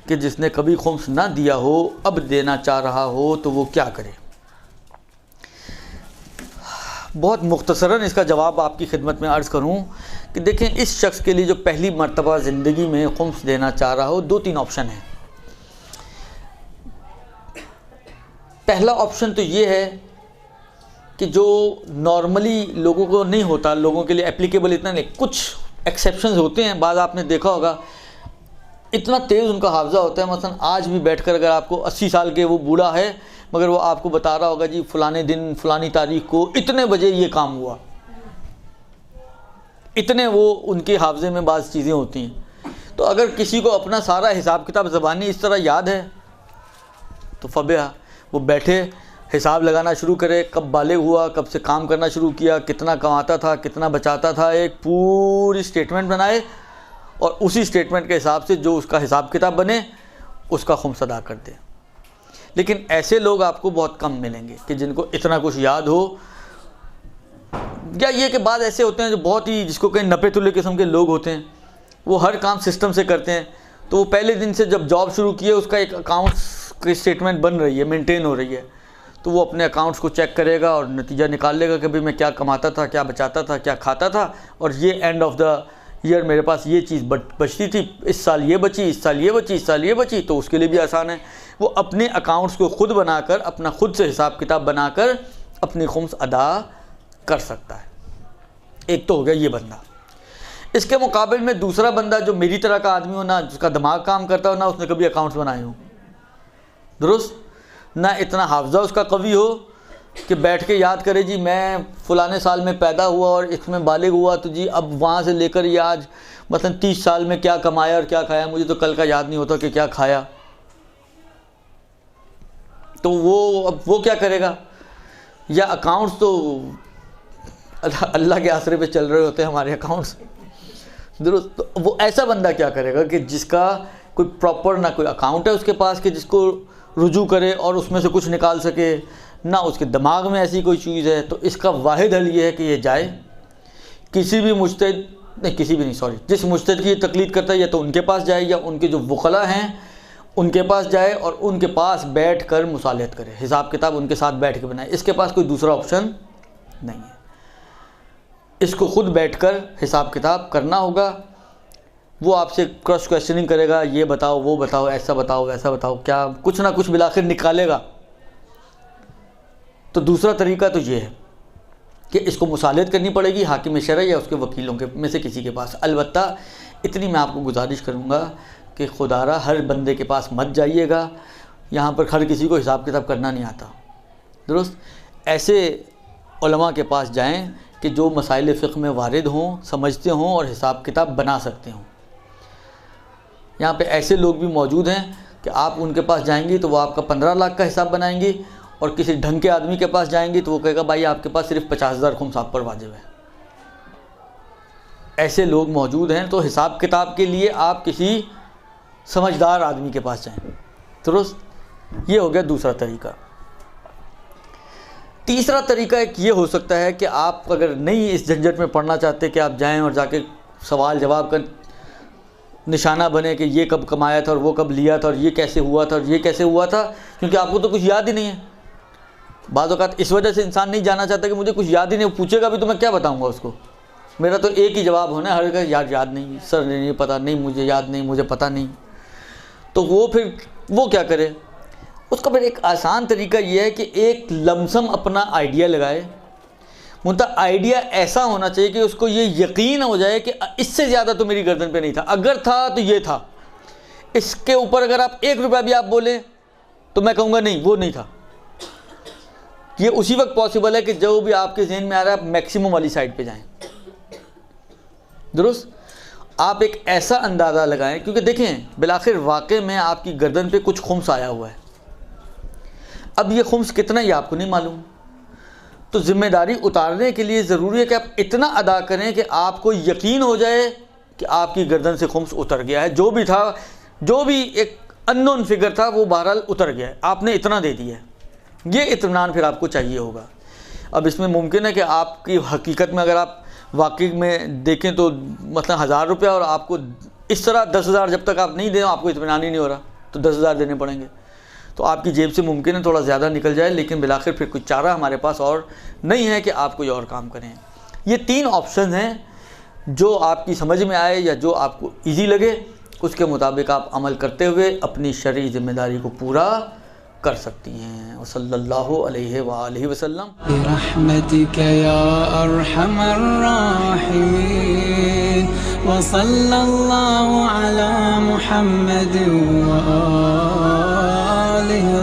कि जिसने कभी खुम्स ना दिया हो अब देना चाह रहा हो तो वो क्या करे। बहुत मुख्तसरन इसका जवाब आपकी खिदमत में अर्ज़ करूं कि देखें, इस शख्स के लिए जो पहली मर्तबा ज़िंदगी में खुम्स देना चाह रहा हो, 2-3 ऑप्शन हैं। पहला ऑप्शन तो ये है कि जो नॉर्मली लोगों को नहीं होता, लोगों के लिए एप्लीकेबल इतना नहीं, कुछ एक्सेप्शंस होते हैं। बाद आपने देखा होगा इतना तेज़ उनका हाफ़ज़ा होता है, मसलन आज भी बैठकर अगर आपको 80 साल के वो बूढ़ा है मगर वो आपको बता रहा होगा जी फ़लाने दिन फ़लानी तारीख को इतने बजे ये काम हुआ, इतने वो उनके हाफ़ज़े में बाज़ चीज़ें होती हैं। तो अगर किसी को अपना सारा हिसाब किताब ज़बानी इस तरह याद है तो फ़बिहा, वो बैठे हिसाब लगाना शुरू करे, कब बालिग हुआ, कब से काम करना शुरू किया, कितना कमाता था, कितना बचाता था, एक पूरी स्टेटमेंट बनाए और उसी स्टेटमेंट के हिसाब से जो उसका हिसाब किताब बने उसका खुम्स अदा कर दे। लेकिन ऐसे लोग आपको बहुत कम मिलेंगे कि जिनको इतना कुछ याद हो, या ये कि बाद ऐसे होते हैं जो बहुत ही, जिसको कहीं नपे तुले किस्म के लोग होते हैं, वो हर काम सिस्टम से करते हैं। तो वो पहले दिन से जब जॉब शुरू किए उसका एक अकाउंट्स की स्टेटमेंट बन रही है, मेंटेन हो रही है, तो वो अपने अकाउंट्स को चेक करेगा और नतीजा निकाल लेगा कि भाई मैं क्या कमाता था, क्या बचाता था, क्या खाता था, और ये एंड ऑफ द ईयर मेरे पास ये चीज़ बचती थी, इस साल ये बची, इस साल ये बची, इस साल ये बची। तो उसके लिए भी आसान है, वो अपने अकाउंट्स को खुद बनाकर, अपना खुद से हिसाब किताब बनाकर अपनी खुम्स अदा कर सकता है। एक तो हो गया ये बंदा। इसके मुकाबले में दूसरा बंदा जो मेरी तरह का आदमी हो, ना जिसका दिमाग काम करता हो, ना उसने कभी अकाउंट्स बनाए हो, दुरुस्त, ना इतना हाफ़ज़ा उसका कवी हो कि बैठ के याद करे जी मैं फ़लाने साल में पैदा हुआ और इसमें बालिग हुआ, तो जी अब वहाँ से लेकर ये आज मतलब 30 साल में क्या कमाया और क्या खाया, मुझे तो कल का याद नहीं होता कि क्या खाया। तो वो अब वो क्या करेगा? या अकाउंट्स तो अल्लाह के आसरे पे चल रहे होते हैं हमारे अकाउंट्स, दुरुस्त। तो वो ऐसा बंदा क्या करेगा कि जिसका कोई प्रॉपर ना कोई अकाउंट है उसके पास कि जिसको रुजू करे और उसमें से कुछ निकाल सके, ना उसके दिमाग में ऐसी कोई चीज़ है। तो इसका वाहिद हल ये है कि ये जाए किसी भी मुज्तहिद, नहीं किसी भी नहीं, सॉरी, जिस मुज्तहिद की ये तकलीद करता है या तो उनके पास जाए या उनके जो वकला हैं उनके पास जाए और उनके पास बैठ कर मुसालहत करे, हिसाब किताब उनके साथ बैठ के बनाए। इसके पास कोई दूसरा ऑप्शन नहीं है, इसको खुद बैठकर हिसाब किताब करना होगा। वो आपसे क्रॉस क्वेश्चनिंग करेगा, ये बताओ, वो बताओ, ऐसा बताओ, वैसा बताओ, क्या कुछ ना कुछ मिलाकर निकालेगा। तो दूसरा तरीका तो ये है कि इसको मुसालहत करनी पड़ेगी हाकिम शरअ या उसके वकीलों के में से किसी के पास। अलबत्ता इतनी मैं आपको गुजारिश करूँगा कि खुदारा हर बंदे के पास मत जाइएगा, यहाँ पर हर किसी को हिसाब किताब करना नहीं आता, दुरुस्त। ऐसे उलमा के पास जाएं कि जो मसाइल फ़िक़्ह में वारिद हों, समझते हों और हिसाब किताब बना सकते हों। यहाँ पे ऐसे लोग भी मौजूद हैं कि आप उनके पास जाएंगी तो वो आपका 15 लाख का हिसाब बनाएंगी, और किसी ढंग के आदमी के पास जाएंगी तो वो कहेगा भाई आपके पास सिर्फ 50,000 खुम्स आप पर वाजिब है। ऐसे लोग मौजूद हैं। तो हिसाब किताब के लिए आप किसी समझदार आदमी के पास जाएं, दुरुस्त। ये हो गया दूसरा तरीका। तीसरा तरीका एक ये हो सकता है कि आप अगर नहीं इस झंझट में पड़ना चाहते कि आप जाएं और जाके सवाल जवाब का निशाना बने कि ये कब कमाया था और वो कब लिया था और ये कैसे हुआ था और ये कैसे हुआ था, क्योंकि आपको तो कुछ याद ही नहीं है। बाज़ औक़ात इस वजह से इंसान नहीं जाना चाहता कि मुझे कुछ याद ही नहीं, पूछेगा भी तो मैं क्या बताऊंगा उसको, मेरा तो एक ही जवाब होना है हर का, याद नहीं सर, नहीं पता नहीं, मुझे याद नहीं, मुझे पता नहीं। तो वो फिर वो क्या करे? उसका फिर एक आसान तरीका ये है कि एक लमसम अपना आइडिया लगाए। मुद्दा आइडिया ऐसा होना चाहिए कि उसको ये यकीन हो जाए कि इससे ज़्यादा तो मेरी गर्दन पे नहीं था, अगर था तो ये था, इसके ऊपर अगर आप 1 रुपया भी आप बोले तो मैं कहूँगा नहीं वो नहीं था। ये उसी वक्त पॉसिबल है कि जो भी आपके जहन में आ रहा है आप मैक्सिमम वाली साइड पे जाएं, दुरुस्त। आप एक ऐसा अंदाज़ा लगाएं, क्योंकि देखें बिलाखिर वाक़ई में आपकी गर्दन पे कुछ खुम्स आया हुआ है। अब ये खुम्स कितना ही आपको नहीं मालूम, तो ज़िम्मेदारी उतारने के लिए ज़रूरी है कि आप इतना अदा करें कि आपको यकीन हो जाए कि आपकी गर्दन से खुम्स उतर गया है। जो भी था, जो भी एक अननोन फिगर था वो बहरहाल उतर गया है, आपने इतना दे दिया है। ये इत्मीनान फिर आपको चाहिए होगा। अब इसमें मुमकिन है कि आपकी हकीकत में अगर आप वाकई में देखें तो मतलब 1000 रुपया और आपको इस तरह 10,000 जब तक आप नहीं दें आपको इत्मीनान ही नहीं हो रहा। तो 10,000 देने पड़ेंगे। तो आपकी जेब से मुमकिन है थोड़ा ज़्यादा निकल जाए, लेकिन बिलाखिर फिर कुछ चारा हमारे पास और नहीं है कि आप कोई और काम करें। ये 3 ऑप्शन हैं, जो आपकी समझ में आए या जो आपको ईजी लगे उसके मुताबिक आप अमल करते हुए अपनी शरई ज़िम्मेदारी को पूरा कर सकती हैं। व सल्लल्लाहु अलैहि व आलिहि वसल्लम। बिरहमतिक या अरहमर राहिमीन व सल्लल्लाहु अला मुहम्मद व आलिहि